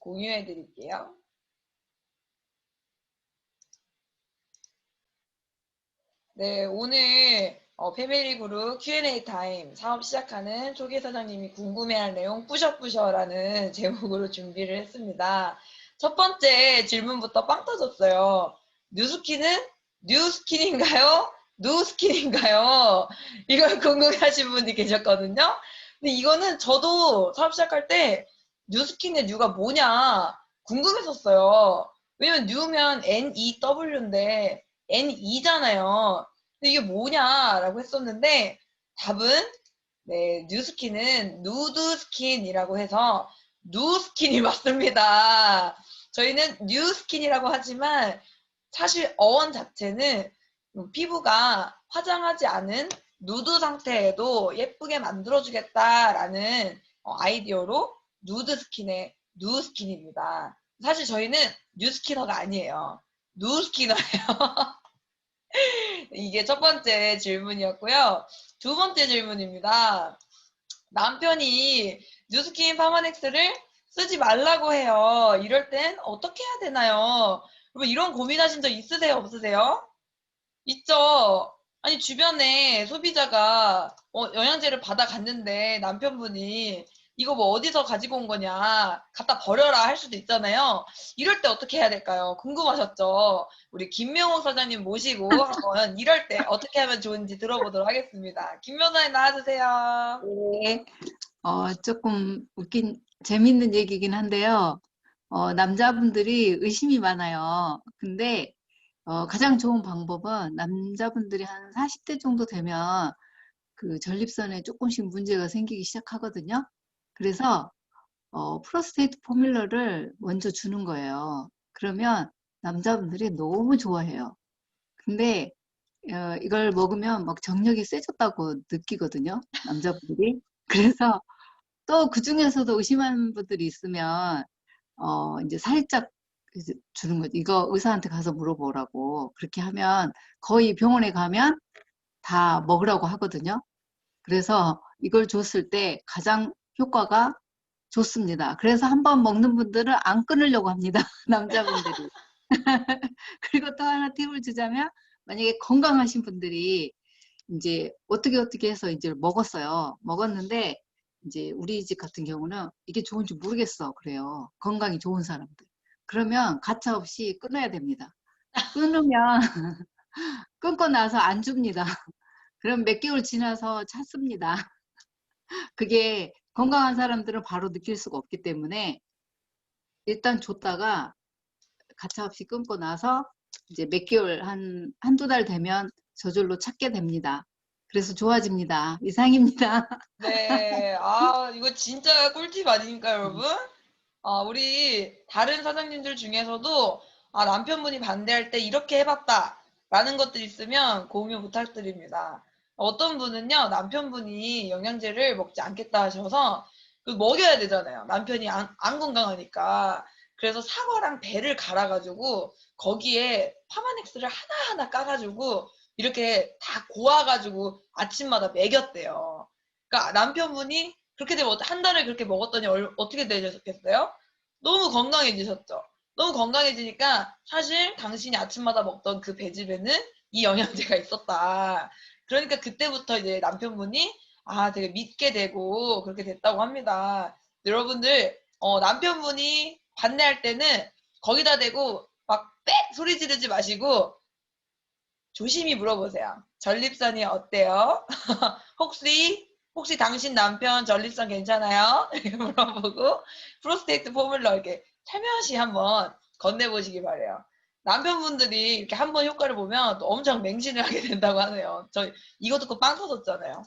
공유해 드릴게요. 네, 오늘 패밀리 그룹 Q&A 타임 사업 시작하는 초기 사장님이 궁금해할 내용 뿌셔뿌셔라는 제목으로 준비를 했습니다. 첫 번째 질문부터 빵 터졌어요. 뉴스킨은 뉴스킨인가요? 누스킨인가요? 이걸 궁금해하신 분이 계셨거든요. 근데 이거는 저도 사업 시작할 때 뉴스킨의 뉴가 뭐냐 궁금했었어요. 왜냐면 뉴면 NEW인데 N2잖아요. 근데 이게 뭐냐라고 했었는데 답은 네, 뉴스킨은 누드스킨이라고 해서 누스킨이 맞습니다. 저희는 뉴스킨이라고 하지만 사실 어원 자체는 피부가 화장하지 않은 누드 상태에도 예쁘게 만들어주겠다라는 아이디어로 누드스킨의 누스킨입니다. 사실 저희는 뉴스키너가 아니에요. 누스키너예요. 이게 첫 번째 질문이었고요. 두 번째 질문입니다. 남편이 뉴스킨 파마넥스를 쓰지 말라고 해요. 이럴 땐 어떻게 해야 되나요? 여러분 이런 고민하신 적 있으세요? 없으세요? 있죠. 아니 주변에 소비자가 영양제를 받아갔는데 남편분이 이거 뭐 어디서 가지고 온 거냐 갖다 버려라 할 수도 있잖아요. 이럴 때 어떻게 해야 될까요? 궁금하셨죠? 우리 김명옥 사장님 모시고 한번 이럴 때 어떻게 하면 좋은지 들어보도록 하겠습니다. 김 변호사님 나와주세요. 네, 조금 재밌는 얘기긴 한데요. 남자분들이 의심이 많아요. 근데, 가장 좋은 방법은 남자분들이 한 40대 정도 되면 그 전립선에 조금씩 문제가 생기기 시작하거든요. 그래서, 프로스테이트 포뮬러를 먼저 주는 거예요. 그러면 남자분들이 너무 좋아해요. 근데, 이걸 먹으면 막 정력이 세졌다고 느끼거든요. 남자분들이. 그래서 또 그중에서도 의심하는 분들이 있으면 이제 살짝 이제 주는 거지. 이거 의사한테 가서 물어보라고. 그렇게 하면 거의 병원에 가면 다 먹으라고 하거든요. 그래서 이걸 줬을 때 가장 효과가 좋습니다. 그래서 한번 먹는 분들은 안 끊으려고 합니다. 남자분들이. 그리고 또 하나 팁을 주자면 만약에 건강하신 분들이 이제 어떻게 해서 이제 먹었어요. 먹었는데 이제 우리 집 같은 경우는 이게 좋은지 모르겠어. 그래요. 건강이 좋은 사람들. 그러면 가차없이 끊어야 됩니다. 끊으면 끊고 나서 안 줍니다. 그럼 몇 개월 지나서 찾습니다. 그게 건강한 사람들은 바로 느낄 수가 없기 때문에 일단 줬다가 가차없이 끊고 나서 이제 몇 개월 한두 달 되면 저절로 찾게 됩니다. 그래서 좋아집니다. 이상입니다. 네, 이거 진짜 꿀팁 아닙니까, 여러분? 우리 다른 사장님들 중에서도 남편분이 반대할 때 이렇게 해봤다 라는 것들 있으면 공유 부탁드립니다. 어떤 분은요, 남편분이 영양제를 먹지 않겠다 하셔서 먹여야 되잖아요. 남편이 안 건강하니까. 그래서 사과랑 배를 갈아가지고 거기에 파마넥스를 하나하나 까가지고 이렇게 다 고아가지고 아침마다 먹였대요. 그러니까 남편분이 그렇게 되면 한 달을 그렇게 먹었더니 어떻게 되셨겠어요? 너무 건강해지셨죠. 너무 건강해지니까 사실 당신이 아침마다 먹던 그 배즙에는 이 영양제가 있었다. 그러니까 그때부터 이제 남편분이 되게 믿게 되고 그렇게 됐다고 합니다. 여러분들 남편분이 반대할 때는 거기다 대고 막 빽 소리 지르지 마시고 조심히 물어보세요. 전립선이 어때요? 혹시 당신 남편 전립선 괜찮아요? 이렇게 물어보고 프로스테이트 포뮬러 이렇게 살며시 한번 건네보시기 바래요. 남편분들이 이렇게 한번 효과를 보면 또 엄청 맹신을 하게 된다고 하네요. 저 이거 듣고 빵 터졌잖아요.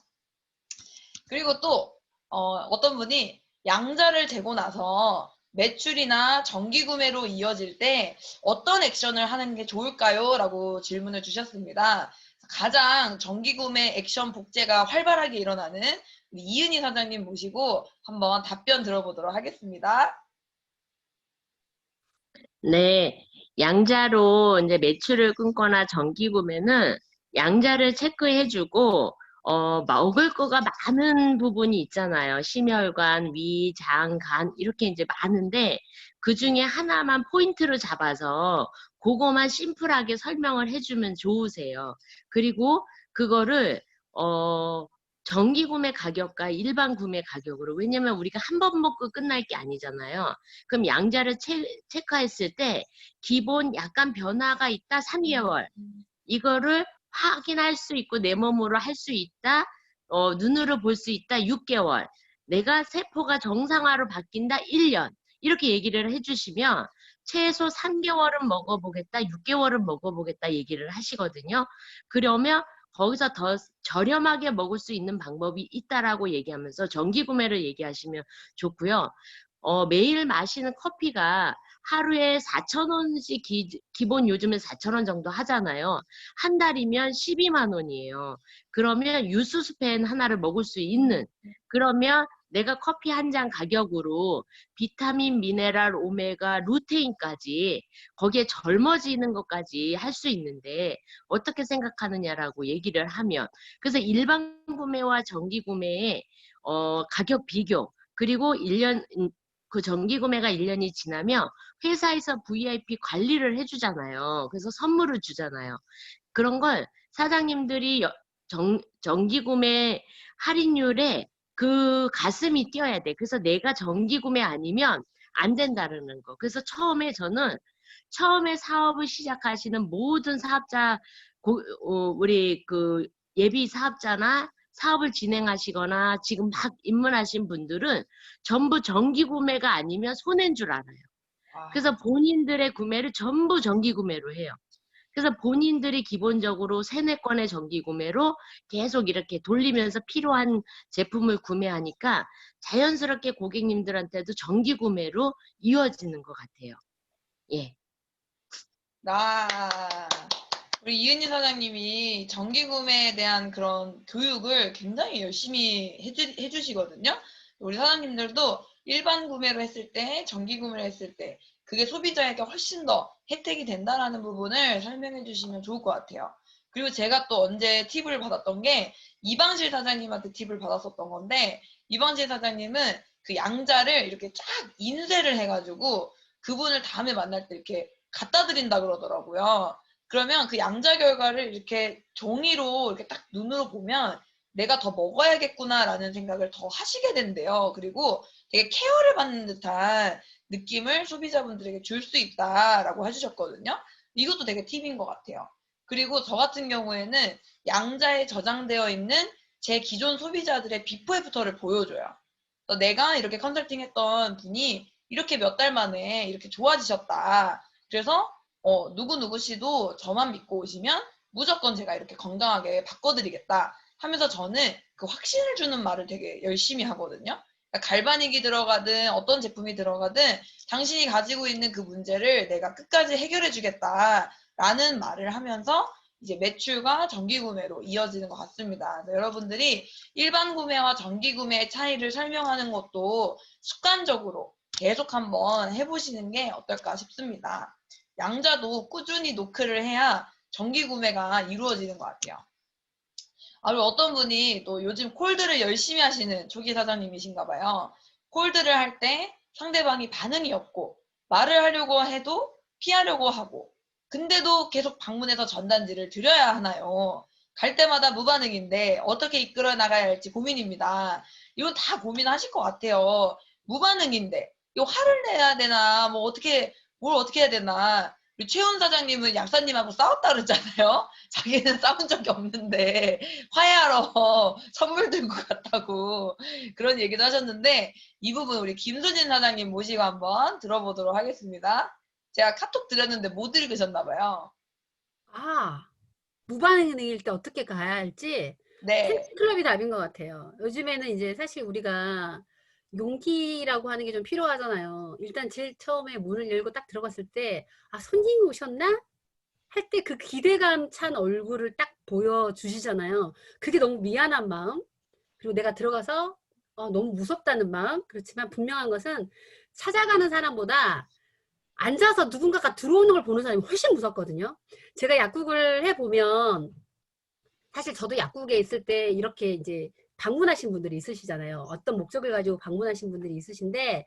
그리고 또 어떤 분이 양자를 재고 나서 매출이나 정기 구매로 이어질 때 어떤 액션을 하는 게 좋을까요? 라고 질문을 주셨습니다. 가장 정기 구매 액션 복제가 활발하게 일어나는 우리 이은희 사장님 모시고 한번 답변 들어보도록 하겠습니다. 네, 양자로 이제 매출을 끊거나 정기 구매는 양자를 체크해주고 먹을 거가 많은 부분이 있잖아요. 심혈관, 위, 장, 간 이렇게 이제 많은데 그 중에 하나만 포인트를 잡아서 그거만 심플하게 설명을 해주면 좋으세요. 그리고 그거를 정기 구매 가격과 일반 구매 가격으로, 왜냐면 우리가 한 번 먹고 끝날 게 아니잖아요. 그럼 양자를 체크했을 때 기본 약간 변화가 있다 3개월, 이거를 확인할 수 있고 내 몸으로 할 수 있다, 눈으로 볼 수 있다 6개월, 내가 세포가 정상화로 바뀐다 1년, 이렇게 얘기를 해주시면 최소 3개월은 먹어보겠다, 6개월은 먹어보겠다 얘기를 하시거든요. 그러면 거기서 더 저렴하게 먹을 수 있는 방법이 있다라고 얘기하면서 정기 구매를 얘기하시면 좋고요. 매일 마시는 커피가 하루에 4,000원씩 기본 요즘에 4,000원 정도 하잖아요. 한 달이면 12만 원이에요. 그러면 유수스펜 하나를 먹을 수 있는, 그러면 내가 커피 한 잔 가격으로 비타민, 미네랄, 오메가, 루테인까지 거기에 젊어지는 것까지 할 수 있는데 어떻게 생각하느냐라고 얘기를 하면, 그래서 일반 구매와 정기 구매의 가격 비교, 그리고 1년 그 정기 구매가 1년이 지나면 회사에서 VIP 관리를 해주잖아요. 그래서 선물을 주잖아요. 그런 걸 사장님들이 정기 구매 할인율에 그 가슴이 뛰어야 돼. 그래서 내가 정기 구매 아니면 안 된다는 거. 그래서 처음에 사업을 시작하시는 모든 사업자, 우리 그 예비 사업자나 사업을 진행하시거나 지금 막 입문하신 분들은 전부 정기 구매가 아니면 손해인 줄 알아요. 그래서 본인들의 구매를 전부 정기 구매로 해요. 그래서 본인들이 기본적으로 3-4건의 정기 구매로 계속 이렇게 돌리면서 필요한 제품을 구매하니까 자연스럽게 고객님들한테도 정기 구매로 이어지는 것 같아요. 예. 우리 이은희 사장님이 정기 구매에 대한 그런 교육을 굉장히 열심히 해주시거든요. 우리 사장님들도 일반 구매로 했을 때, 정기 구매로 했을 때 그게 소비자에게 훨씬 더 혜택이 된다라는 부분을 설명해 주시면 좋을 것 같아요. 그리고 제가 또 언제 팁을 받았던 게 이방실 사장님한테 팁을 받았었던 건데, 이방실 사장님은 그 양자를 이렇게 쫙 인쇄를 해가지고 그분을 다음에 만날 때 이렇게 갖다 드린다 그러더라고요. 그러면 그 양자 결과를 이렇게 종이로 이렇게 딱 눈으로 보면 내가 더 먹어야겠구나라는 생각을 더 하시게 된대요. 그리고 되게 케어를 받는 듯한 느낌을 소비자분들에게 줄 수 있다라고 해주셨거든요. 이것도 되게 팁인 것 같아요. 그리고 저 같은 경우에는 양자에 저장되어 있는 제 기존 소비자들의 비포 애프터를 보여줘요. 내가 이렇게 컨설팅 했던 분이 이렇게 몇 달 만에 이렇게 좋아지셨다. 그래서 누구누구 씨도 저만 믿고 오시면 무조건 제가 이렇게 건강하게 바꿔드리겠다 하면서 저는 그 확신을 주는 말을 되게 열심히 하거든요. 그러니까 갈바닉이 들어가든 어떤 제품이 들어가든 당신이 가지고 있는 그 문제를 내가 끝까지 해결해 주겠다라는 말을 하면서 이제 매출과 정기 구매로 이어지는 것 같습니다. 여러분들이 일반 구매와 정기 구매의 차이를 설명하는 것도 습관적으로 계속 한번 해보시는 게 어떨까 싶습니다. 양자도 꾸준히 노크를 해야 정기 구매가 이루어지는 것 같아요. 그리고 어떤 분이 또 요즘 콜드를 열심히 하시는 초기 사장님이신가 봐요. 콜드를 할 때 상대방이 반응이 없고 말을 하려고 해도 피하려고 하고 근데도 계속 방문해서 전단지를 드려야 하나요? 갈 때마다 무반응인데 어떻게 이끌어 나가야 할지 고민입니다. 이건 다 고민하실 것 같아요. 무반응인데 이거 화를 내야 되나 뭘 어떻게 해야 되나. 우리 최훈 사장님은 약사님하고 싸웠다 그랬잖아요. 자기는 싸운 적이 없는데 화해하러 선물 들고 갔다고 그런 얘기도 하셨는데, 이 부분 우리 김수진 사장님 모시고 한번 들어보도록 하겠습니다. 제가 카톡 드렸는데 못 읽으셨나 봐요. 무반응일 때 어떻게 가야 할지 네. 팬클럽이 답인 것 같아요. 요즘에는 이제 사실 우리가 용기라고 하는 게 좀 필요하잖아요. 일단 제일 처음에 문을 열고 딱 들어갔을 때 손님이 오셨나? 할 때 그 기대감 찬 얼굴을 딱 보여주시잖아요. 그게 너무 미안한 마음, 그리고 내가 들어가서 너무 무섭다는 마음. 그렇지만 분명한 것은 찾아가는 사람보다 앉아서 누군가가 들어오는 걸 보는 사람이 훨씬 무섭거든요. 제가 약국을 해보면 사실 저도 약국에 있을 때 이렇게 이제 방문하신 분들이 있으시잖아요. 어떤 목적을 가지고 방문하신 분들이 있으신데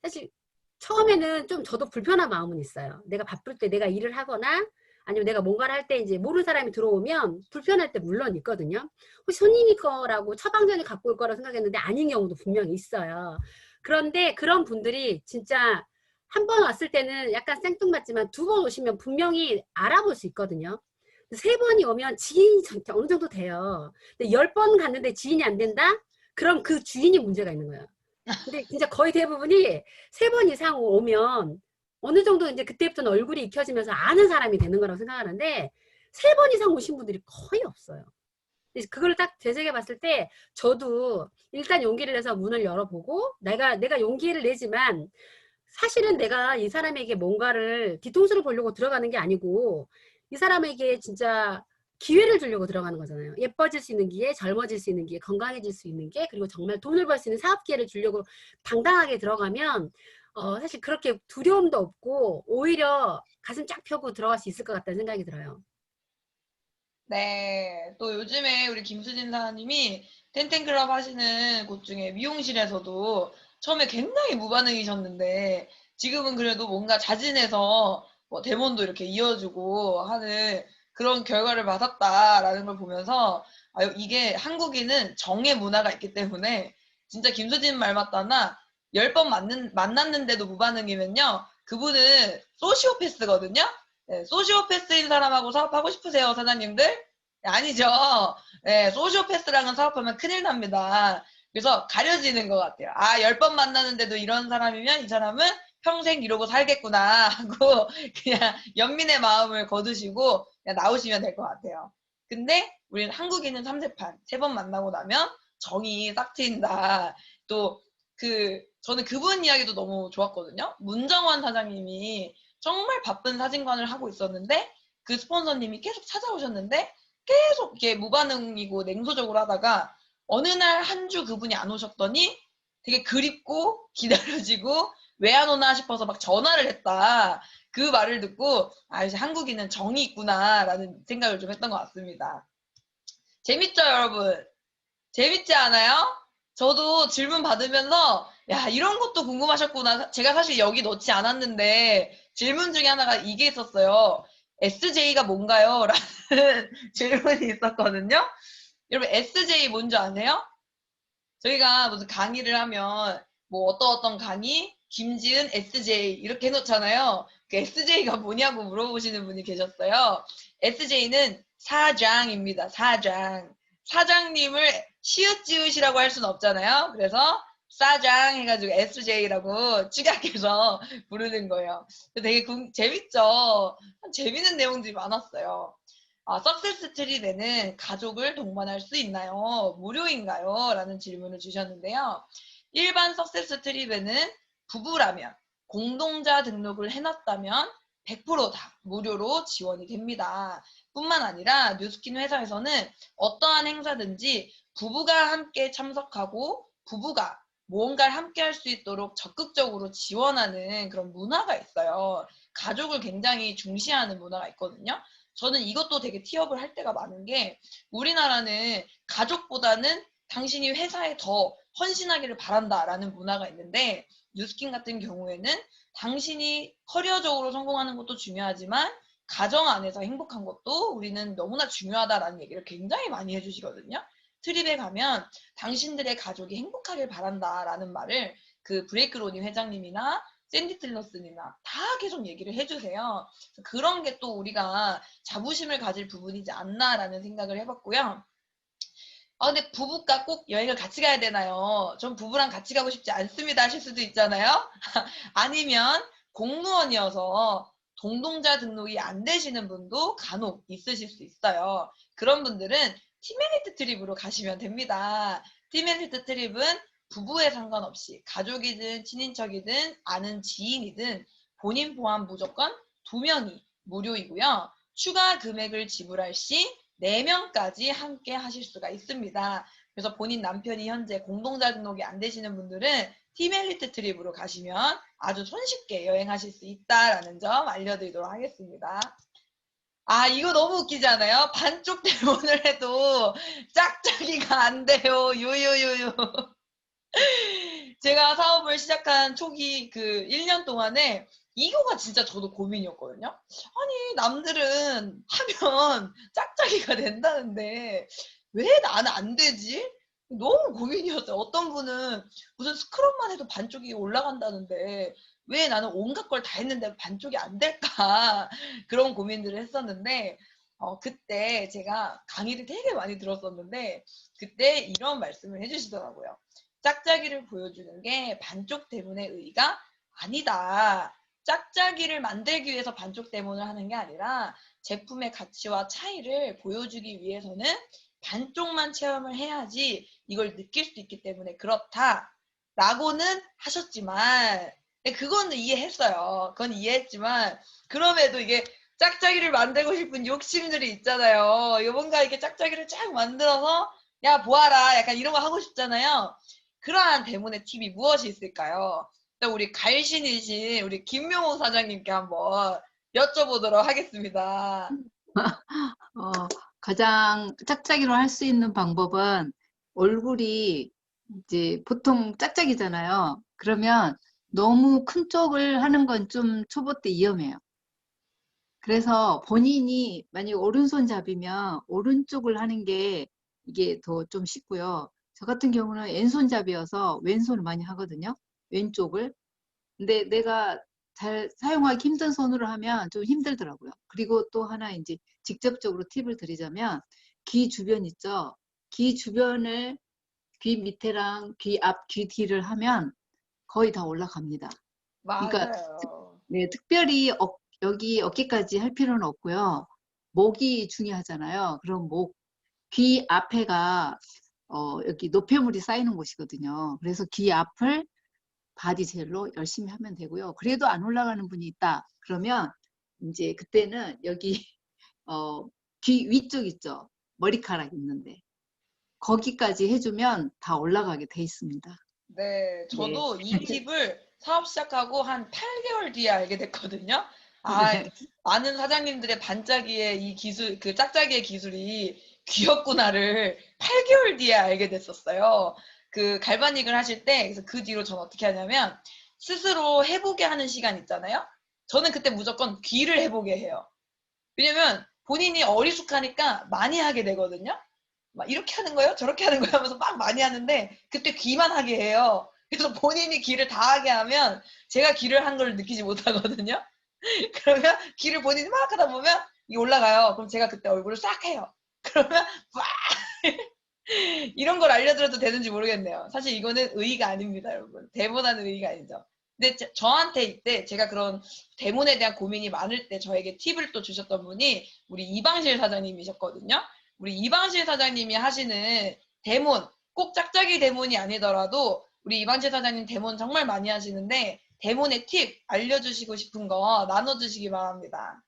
사실 처음에는 좀 저도 불편한 마음은 있어요. 내가 바쁠 때 내가 일을 하거나 아니면 내가 뭔가를 할 때 이제 모르는 사람이 들어오면 불편할 때 물론 있거든요. 혹시 손님일 거라고 처방전을 갖고 올 거라고 생각했는데 아닌 경우도 분명히 있어요. 그런데 그런 분들이 진짜 한 번 왔을 때는 약간 생뚱맞지만 두 번 오시면 분명히 알아볼 수 있거든요. 세 번이 오면 지인이 어느 정도 돼요. 근데 10번 갔는데 지인이 안 된다? 그럼 그 주인이 문제가 있는 거예요. 근데 진짜 거의 대부분이 세 번 이상 오면 어느 정도 이제 그때부터는 얼굴이 익혀지면서 아는 사람이 되는 거라고 생각하는데 세 번 이상 오신 분들이 거의 없어요. 그걸 딱 되새겨 봤을 때 저도 일단 용기를 내서 문을 열어보고 내가 용기를 내지만 사실은 내가 이 사람에게 뭔가를 뒤통수를 보려고 들어가는 게 아니고 이 사람에게 진짜 기회를 주려고 들어가는 거잖아요. 예뻐질 수 있는 기회, 젊어질 수 있는 기회, 건강해질 수 있는 게 그리고 정말 돈을 벌 수 있는 사업 기회를 주려고 당당하게 들어가면 사실 그렇게 두려움도 없고 오히려 가슴 쫙 펴고 들어갈 수 있을 것 같다는 생각이 들어요. 네. 또 요즘에 우리 김수진 사장님이 텐텐클럽 하시는 곳 중에 미용실에서도 처음에 굉장히 무반응이셨는데 지금은 그래도 뭔가 자진해서 뭐 대본도 이렇게 이어주고 하는 그런 결과를 받았다라는 걸 보면서 아, 이게 한국인은 정의 문화가 있기 때문에 진짜 김수진 말 맞다나 10번 만났는데도 무반응이면요. 그분은 소시오패스거든요. 네, 소시오패스인 사람하고 사업하고 싶으세요, 사장님들? 네, 아니죠. 네, 소시오패스랑은 사업하면 큰일 납니다. 그래서 가려지는 것 같아요. 아, 10번 만나는데도 이런 사람이면 이 사람은 평생 이러고 살겠구나 하고 그냥 연민의 마음을 거두시고 그냥 나오시면 될 것 같아요. 근데 우리는 한국인은 3세판. 3번 만나고 나면 정이 싹 트인다. 또 저는 그분 이야기도 너무 좋았거든요. 문정원 사장님이 정말 바쁜 사진관을 하고 있었는데 그 스폰서님이 계속 찾아오셨는데 계속 이렇게 무반응이고 냉소적으로 하다가 어느 날 한 주 그분이 안 오셨더니 되게 그립고 기다려지고 왜 안 오나 싶어서 막 전화를 했다. 그 말을 듣고 아 이제 한국인은 정이 있구나라는 생각을 좀 했던 것 같습니다. 재밌죠, 여러분? 재밌지 않아요? 저도 질문 받으면서 야 이런 것도 궁금하셨구나. 제가 사실 여기 넣지 않았는데 질문 중에 하나가 이게 있었어요. SJ가 뭔가요? 라는 질문이 있었거든요. 여러분 SJ 뭔지 아세요? 저희가 무슨 강의를 하면 뭐 어떤 강의 김지은 SJ 이렇게 해놓잖아요. 그 SJ가 뭐냐고 물어보시는 분이 계셨어요. SJ는 사장입니다. 사장. 사장님을 시읒지읒이라고 할 수는 없잖아요. 그래서 사장 해가지고 SJ라고 축약해서 부르는 거예요. 되게 재밌죠. 재밌는 내용들이 많았어요. 석세스 트립에는 가족을 동반할 수 있나요? 무료인가요? 라는 질문을 주셨는데요. 일반 석세스 트립에는 부부라면 공동자 등록을 해놨다면 100%다 무료로 지원이 됩니다. 뿐만 아니라 뉴스킨 회사에서는 어떠한 행사든지 부부가 함께 참석하고 부부가 무언가를 함께 할 수 있도록 적극적으로 지원하는 그런 문화가 있어요. 가족을 굉장히 중시하는 문화가 있거든요. 저는 이것도 되게 티업을 할 때가 많은 게 우리나라는 가족보다는 당신이 회사에 더 헌신하기를 바란다라는 문화가 있는데 뉴스킨 같은 경우에는 당신이 커리어적으로 성공하는 것도 중요하지만 가정 안에서 행복한 것도 우리는 너무나 중요하다라는 얘기를 굉장히 많이 해주시거든요. 트립에 가면 당신들의 가족이 행복하길 바란다라는 말을 그 브레이크 로니 회장님이나 샌디 틸러슨이나 다 계속 얘기를 해주세요. 그런 게 또 우리가 자부심을 가질 부분이지 않나라는 생각을 해봤고요. 근데 부부가 꼭 여행을 같이 가야 되나요? 전 부부랑 같이 가고 싶지 않습니다 하실 수도 있잖아요. 아니면 공무원이어서 동동자 등록이 안 되시는 분도 간혹 있으실 수 있어요. 그런 분들은 티메리트 트립으로 가시면 됩니다. 티메리트 트립은 부부에 상관없이 가족이든 친인척이든 아는 지인이든 본인 포함 무조건 2명이 무료이고요. 추가 금액을 지불할 시 4명까지 함께 하실 수가 있습니다. 그래서 본인 남편이 현재 공동자 등록이 안 되시는 분들은 티멜리트 트립으로 가시면 아주 손쉽게 여행하실 수 있다라는 점 알려드리도록 하겠습니다. 아, 이거 너무 웃기지 않아요? 반쪽 대본을 해도 짝짝이가 안 돼요. 유유유유. 제가 사업을 시작한 초기 그 1년 동안에 이거가 진짜 저도 고민이었거든요. 아니, 남들은 하면 짝짝이가 된다는데 왜 나는 안 되지? 너무 고민이었어요. 어떤 분은 무슨 스크럽만 해도 반쪽이 올라간다는데 왜 나는 온갖 걸 다 했는데 반쪽이 안 될까? 그런 고민들을 했었는데 그때 제가 강의를 되게 많이 들었었는데 그때 이런 말씀을 해주시더라고요. 짝짝이를 보여주는 게 반쪽 대문의 의의가 아니다. 짝짝이를 만들기 위해서 반쪽 대문을 하는 게 아니라 제품의 가치와 차이를 보여주기 위해서는 반쪽만 체험을 해야지 이걸 느낄 수 있기 때문에 그렇다. 라고는 하셨지만 그건 이해했어요. 그건 이해했지만 그럼에도 이게 짝짝이를 만들고 싶은 욕심들이 있잖아요. 이거 뭔가 이렇게 짝짝이를 쫙 만들어서 야 보아라 약간 이런 거 하고 싶잖아요. 그러한 대문의 팁이 무엇이 있을까요? 우리 갈신이신 우리 김명호 사장님께 한번 여쭤보도록 하겠습니다. 어, 가장 짝짝이로 할 수 있는 방법은 얼굴이 이제 보통 짝짝이잖아요. 그러면 너무 큰 쪽을 하는 건 좀 초보 때 위험해요. 그래서 본인이 만약 오른손잡이면 오른쪽을 하는 게 이게 더 좀 쉽고요. 저 같은 경우는 왼손잡이여서 왼손을 많이 하거든요. 왼쪽을. 근데 내가 잘 사용하기 힘든 손으로 하면 좀 힘들더라고요. 그리고 또 하나 이제 직접적으로 팁을 드리자면 귀 주변 있죠? 귀 주변을 귀 밑에랑 귀 앞, 귀 뒤를 하면 거의 다 올라갑니다. 그러니까 맞아요. 네, 특별히 여기 어깨까지 할 필요는 없고요. 목이 중요하잖아요. 그럼 귀 앞에가 여기 노폐물이 쌓이는 곳이거든요. 그래서 귀 앞을 바디 젤로 열심히 하면 되고요. 그래도 안 올라가는 분이 있다. 그러면 이제 그때는 여기 귀 위쪽 있죠. 머리카락 있는데 거기까지 해주면 다 올라가게 돼 있습니다. 네, 네. 저도 이 팁을 사업 시작하고 한 8개월 뒤에 알게 됐거든요. 아, 많은 사장님들의 반짝이의 이 기술, 그 짝짝이의 기술이 귀엽구나를 8개월 뒤에 알게 됐었어요. 그 갈바닉을 하실 때, 그래서 그 뒤로 저는 어떻게 하냐면, 스스로 해보게 하는 시간 있잖아요? 저는 그때 무조건 귀를 해보게 해요. 왜냐면 본인이 어리숙하니까 많이 하게 되거든요. 막 이렇게 하는 거예요? 저렇게 하는 거예요? 하면서 막 많이 하는데 그때 귀만 하게 해요. 그래서 본인이 귀를 다 하게 하면 제가 귀를 한 걸 느끼지 못하거든요. 그러면 귀를 본인이 막 하다 보면 이게 올라가요. 그럼 제가 그때 얼굴을 싹 해요. 그러면 막 이런 걸 알려드려도 되는지 모르겠네요. 사실 이거는 의의가 아닙니다, 여러분. 대본하는 의의가 아니죠. 근데 저한테 이때 제가 그런 대본에 대한 고민이 많을 때 저에게 팁을 또 주셨던 분이 우리 이방실 사장님이셨거든요. 우리 이방실 사장님이 하시는 대본, 꼭 짝짝이 대본이 아니더라도 우리 이방실 사장님 대본 정말 많이 하시는데 대본의 팁 알려주시고 싶은 거 나눠주시기 바랍니다.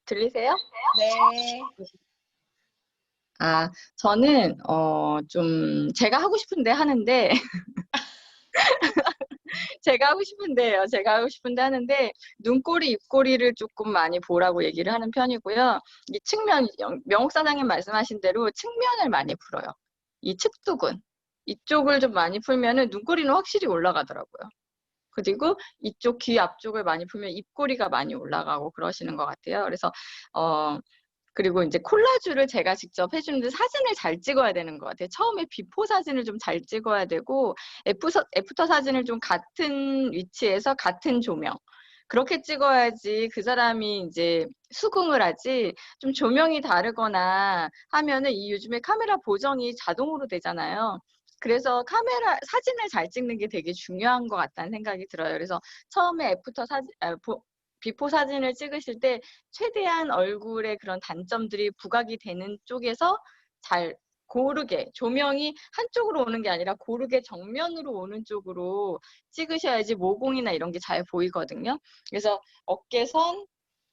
들리세요? 네. 아, 저는, 제가 하고 싶은데 하는데, 제가 하고 싶은데 하는데, 눈꼬리, 입꼬리를 조금 많이 보라고 얘기를 하는 편이고요. 이 측면, 명옥 사장님 말씀하신 대로 측면을 많이 풀어요. 이 측두근. 이쪽을 좀 많이 풀면은 눈꼬리는 확실히 올라가더라고요. 그리고 이쪽 귀 앞쪽을 많이 풀면 입꼬리가 많이 올라가고 그러시는 것 같아요. 그래서, 그리고 이제 콜라주를 제가 직접 해주는데 사진을 잘 찍어야 되는 것 같아요. 처음에 비포 사진을 좀 잘 찍어야 되고, 애프터 사진을 좀 같은 위치에서 같은 조명. 그렇게 찍어야지 그 사람이 이제 수긍을 하지, 좀 조명이 다르거나 하면은 이 요즘에 카메라 보정이 자동으로 되잖아요. 그래서 사진을 잘 찍는 게 되게 중요한 것 같다는 생각이 들어요. 그래서 처음에 비포 사진을 찍으실 때 최대한 얼굴에 그런 단점들이 부각이 되는 쪽에서 잘 고르게 조명이 한쪽으로 오는 게 아니라 고르게 정면으로 오는 쪽으로 찍으셔야지 모공이나 이런 게 잘 보이거든요. 그래서 어깨선,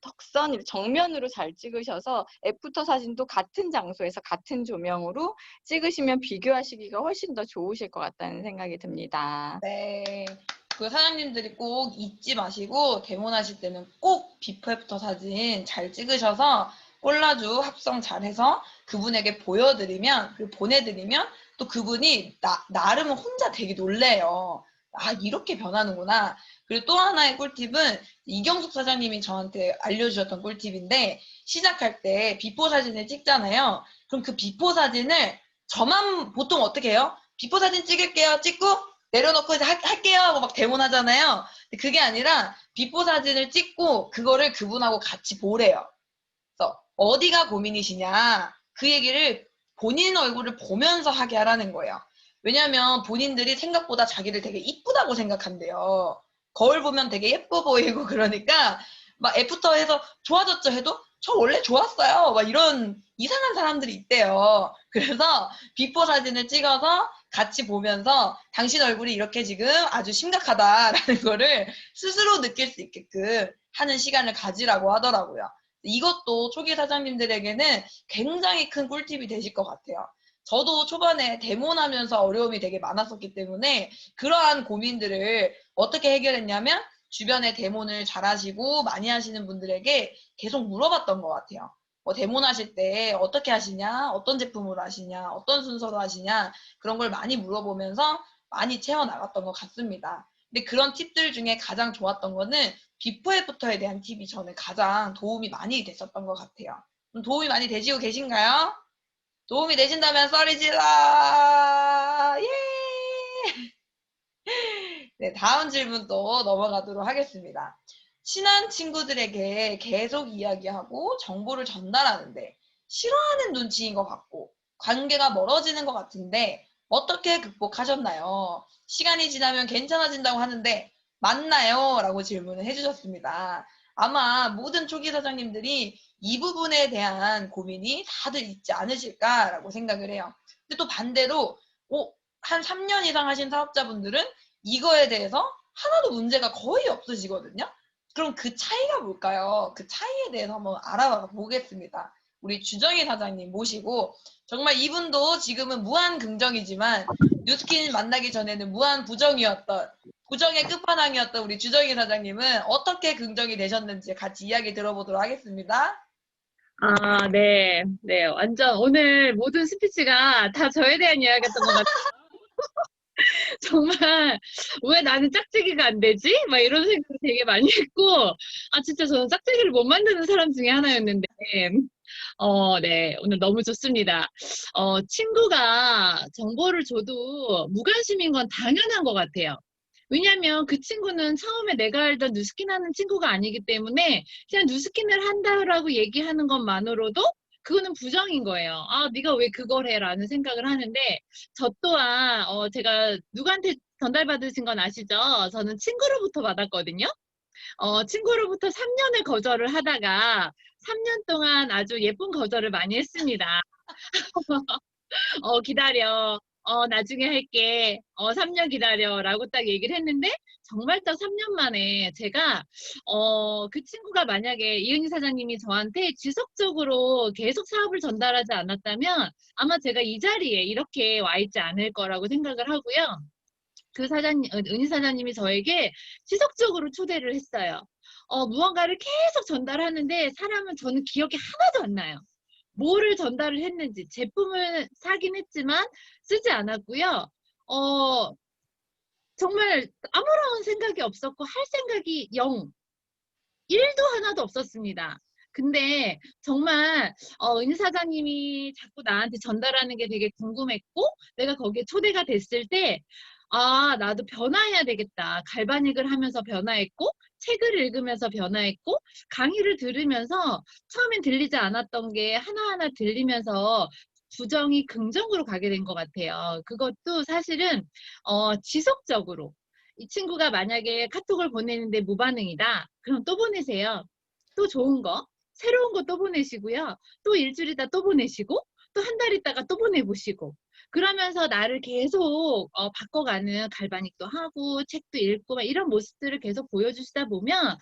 턱선 정면으로 잘 찍으셔서 애프터 사진도 같은 장소에서 같은 조명으로 찍으시면 비교하시기가 훨씬 더 좋으실 것 같다는 생각이 듭니다. 네. 그 사장님들이 꼭 잊지 마시고 데모하실 때는 꼭 비포 애프터 사진 잘 찍으셔서 콜라주 합성 잘해서 그분에게 보여드리면, 그리고 보내드리면 또 그분이 나름 혼자 되게 놀래요. 아, 이렇게 변하는구나. 그리고 또 하나의 꿀팁은 이경숙 사장님이 저한테 알려주셨던 꿀팁인데, 시작할 때 비포 사진을 찍잖아요. 그럼 그 비포 사진을 저만 보통 어떻게 해요? 비포 사진 찍을게요. 찍고 내려놓고 이제 할게요 하고 막 데모하잖아요. 그게 아니라 비포 사진을 찍고 그거를 그분하고 같이 보래요. 그래서 어디가 고민이시냐, 그 얘기를 본인 얼굴을 보면서 하게 하라는 거예요. 왜냐면 본인들이 생각보다 자기를 되게 이쁘다고 생각한대요. 거울 보면 되게 예뻐 보이고 그러니까 막 애프터 해서 좋아졌죠 해도 저 원래 좋았어요 막 이런 이상한 사람들이 있대요. 그래서 비포 사진을 찍어서 같이 보면서 당신 얼굴이 이렇게 지금 아주 심각하다라는 거를 스스로 느낄 수 있게끔 하는 시간을 가지라고 하더라고요. 이것도 초기 사장님들에게는 굉장히 큰 꿀팁이 되실 것 같아요. 저도 초반에 데모하면서 어려움이 되게 많았었기 때문에 그러한 고민들을 어떻게 해결했냐면 주변에 데모를 잘하시고 많이 하시는 분들에게 계속 물어봤던 것 같아요. 뭐 데모 하실 때 어떻게 하시냐, 어떤 제품으로 하시냐, 어떤 순서로 하시냐, 그런 걸 많이 물어보면서 많이 채워나갔던 것 같습니다. 근데 그런 팁들 중에 가장 좋았던 거는 비포 애프터에 대한 팁이 저는 가장 도움이 많이 됐었던 것 같아요. 도움이 많이 되시고 계신가요? 도움이 되신다면 소리 질러! 예! 네, 다음 질문 또 넘어가도록 하겠습니다. 친한 친구들에게 계속 이야기하고 정보를 전달하는데 싫어하는 눈치인 것 같고 관계가 멀어지는 것 같은데 어떻게 극복하셨나요? 시간이 지나면 괜찮아진다고 하는데 맞나요? 라고 질문을 해주셨습니다. 아마 모든 초기 사장님들이 이 부분에 대한 고민이 다들 있지 않으실까라고 생각을 해요. 근데 또 반대로 한 3년 이상 하신 사업자분들은 이거에 대해서 하나도 문제가 거의 없으시거든요. 그럼 그 차이가 뭘까요? 그 차이에 대해서 한번 알아봐 보겠습니다. 우리 주정희 사장님 모시고 정말 이분도 지금은 무한 긍정이지만 뉴스킨 만나기 전에는 무한 부정이었던 부정의 끝판왕이었던 우리 주정희 사장님은 어떻게 긍정이 되셨는지 같이 이야기 들어보도록 하겠습니다. 아, 네. 네. 완전 오늘 모든 스피치가 다 저에 대한 이야기였던 것 같아요. 정말, 왜 나는 짝짓기가 안 되지? 막 이런 생각 되게 많이 했고, 진짜 저는 짝짓기를 못 만드는 사람 중에 하나였는데, 네. 오늘 너무 좋습니다. 친구가 정보를 줘도 무관심인 건 당연한 것 같아요. 왜냐면 그 친구는 처음에 내가 알던 뉴스킨 하는 친구가 아니기 때문에 그냥 뉴스킨을 한다라고 얘기하는 것만으로도 그거는 부정인 거예요. 아, 네가 왜 그걸 해? 라는 생각을 하는데 저 또한 제가 누구한테 전달받으신 건 아시죠? 저는 친구로부터 받았거든요. 친구로부터 3년을 거절을 하다가 3년 동안 아주 예쁜 거절을 많이 했습니다. 기다려. 나중에 할게. 3년 기다려. 라고 딱 얘기를 했는데, 정말 딱 3년 만에 제가, 그 친구가 만약에 이은희 사장님이 저한테 지속적으로 계속 사업을 전달하지 않았다면, 아마 제가 이 자리에 이렇게 와 있지 않을 거라고 생각을 하고요. 은희 사장님이 저에게 지속적으로 초대를 했어요. 무언가를 계속 전달하는데, 사람은 저는 기억이 하나도 안 나요. 뭐를 전달을 했는지 제품을 사긴 했지만 쓰지 않았고요. 정말 아무런 생각이 없었고 할 생각이 0, 1도 하나도 없었습니다. 근데 정말 은 사장님이 자꾸 나한테 전달하는 게 되게 궁금했고 내가 거기에 초대가 됐을 때 나도 변화해야 되겠다. 갈바닉을 하면서 변화했고 책을 읽으면서 변화했고 강의를 들으면서 처음엔 들리지 않았던 게 하나하나 들리면서 부정이 긍정으로 가게 된 것 같아요. 그것도 사실은 지속적으로 이 친구가 만약에 카톡을 보내는데 무반응이다. 그럼 또 보내세요. 또 좋은 거, 새로운 거 또 보내시고요. 또 일주일 있다 또 보내시고 또 한 달 있다가 또 보내보시고 그러면서 나를 계속 바꿔가는 갈바닉도 하고 책도 읽고 막 이런 모습들을 계속 보여주시다 보면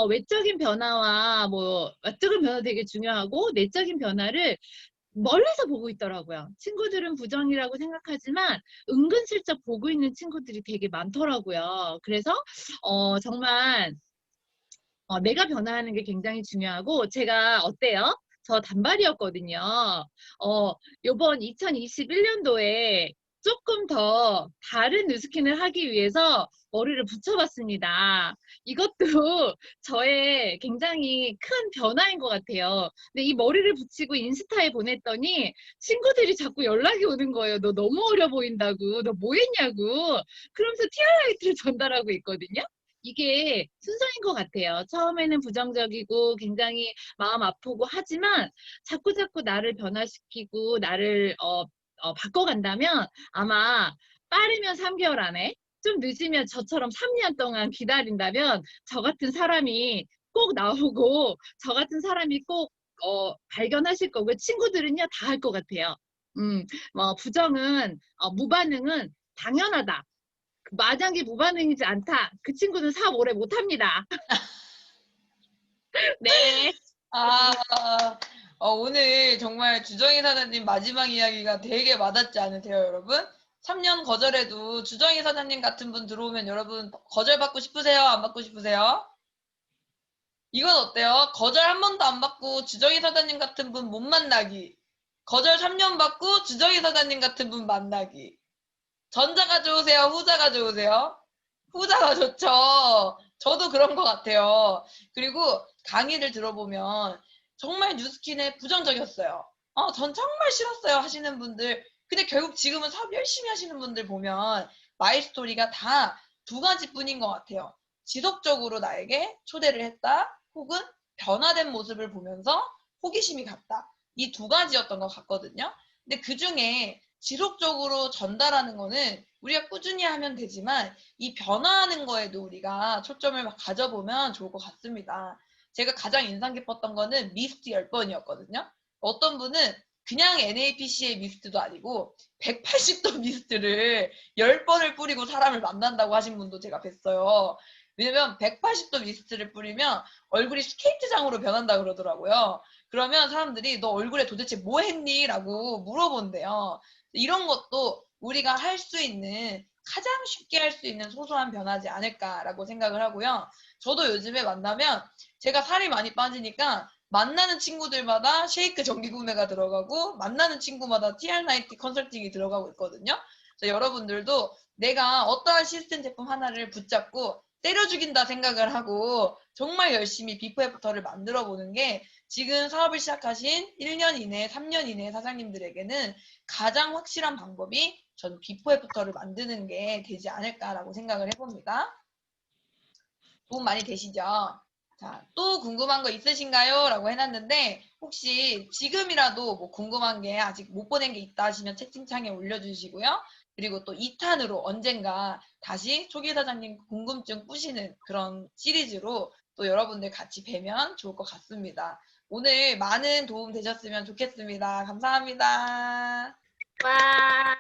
외적인 변화와 뭐 외적인 변화 되게 중요하고 내적인 변화를 멀리서 보고 있더라고요. 친구들은 부정이라고 생각하지만 은근슬쩍 보고 있는 친구들이 되게 많더라고요. 그래서 정말 내가 변화하는 게 굉장히 중요하고 제가 어때요? 저 단발이었거든요. 요번 2021년도에 조금 더 다른 뉴스킨을 하기 위해서 머리를 붙여봤습니다. 이것도 저의 굉장히 큰 변화인 것 같아요. 근데 이 머리를 붙이고 인스타에 보냈더니 친구들이 자꾸 연락이 오는 거예요. 너 너무 어려 보인다고. 너 뭐 했냐고. 그러면서 티아라이트를 전달하고 있거든요. 이게 순서인 것 같아요. 처음에는 부정적이고 굉장히 마음 아프고 하지만 자꾸자꾸 나를 변화시키고 나를 바꿔간다면 아마 빠르면 3개월 안에 좀 늦으면 저처럼 3년 동안 기다린다면 저 같은 사람이 꼭 나오고 저 같은 사람이 꼭 발견하실 거고요. 친구들은요 다 할 것 같아요. 부정은 무반응은 당연하다. 만약에 무반응이지 않다. 그 친구는 사업 오래 못합니다. 네. 아, 오늘 정말 주정희 사장님 마지막 이야기가 되게 와닿지 않으세요, 여러분? 3년 거절해도 주정희 사장님 같은 분 들어오면 여러분 거절받고 싶으세요? 안 받고 싶으세요? 이건 어때요? 거절 한 번도 안 받고 주정희 사장님 같은 분 못 만나기. 거절 3년 받고 주정희 사장님 같은 분 만나기. 전자가 좋으세요? 후자가 좋으세요? 후자가 좋죠. 저도 그런 것 같아요. 그리고 강의를 들어보면 정말 뉴스킨에 부정적이었어요. 전 정말 싫었어요 하시는 분들. 근데 결국 지금은 사업 열심히 하시는 분들 보면 마이스토리가 다 두 가지뿐인 것 같아요. 지속적으로 나에게 초대를 했다. 혹은 변화된 모습을 보면서 호기심이 갔다. 이 두 가지였던 것 같거든요. 근데 그 중에 지속적으로 전달하는 거는 우리가 꾸준히 하면 되지만 이 변화하는 거에도 우리가 초점을 막 가져보면 좋을 것 같습니다. 제가 가장 인상 깊었던 거는 미스트 10번이었거든요. 어떤 분은 그냥 NAPC의 미스트도 아니고 180도 미스트를 10번을 뿌리고 사람을 만난다고 하신 분도 제가 뵀어요. 왜냐면 180도 미스트를 뿌리면 얼굴이 스케이트장으로 변한다 그러더라고요. 그러면 사람들이 너 얼굴에 도대체 뭐 했니? 라고 물어본대요. 이런 것도 우리가 할 수 있는 가장 쉽게 할 수 있는 소소한 변화지 않을까라고 생각을 하고요. 저도 요즘에 만나면 제가 살이 많이 빠지니까 만나는 친구들마다 쉐이크 정기 구매가 들어가고 만나는 친구마다 TR90 컨설팅이 들어가고 있거든요. 그래서 여러분들도 내가 어떠한 시스템 제품 하나를 붙잡고 때려 죽인다 생각을 하고 정말 열심히 비포 애프터를 만들어 보는 게 지금 사업을 시작하신 1년 이내, 3년 이내 사장님들에게는 가장 확실한 방법이 전 비포 애프터를 만드는 게 되지 않을까라고 생각을 해봅니다. 도움 많이 되시죠? 자, 또 궁금한 거 있으신가요? 라고 해놨는데 혹시 지금이라도 뭐 궁금한 게 아직 못 보낸 게 있다 하시면 채팅창에 올려주시고요. 그리고 또 2탄으로 언젠가 다시 초기 사장님 궁금증 푸시는 그런 시리즈로 또 여러분들 같이 뵈면 좋을 것 같습니다. 오늘 많은 도움 되셨으면 좋겠습니다. 감사합니다. 와.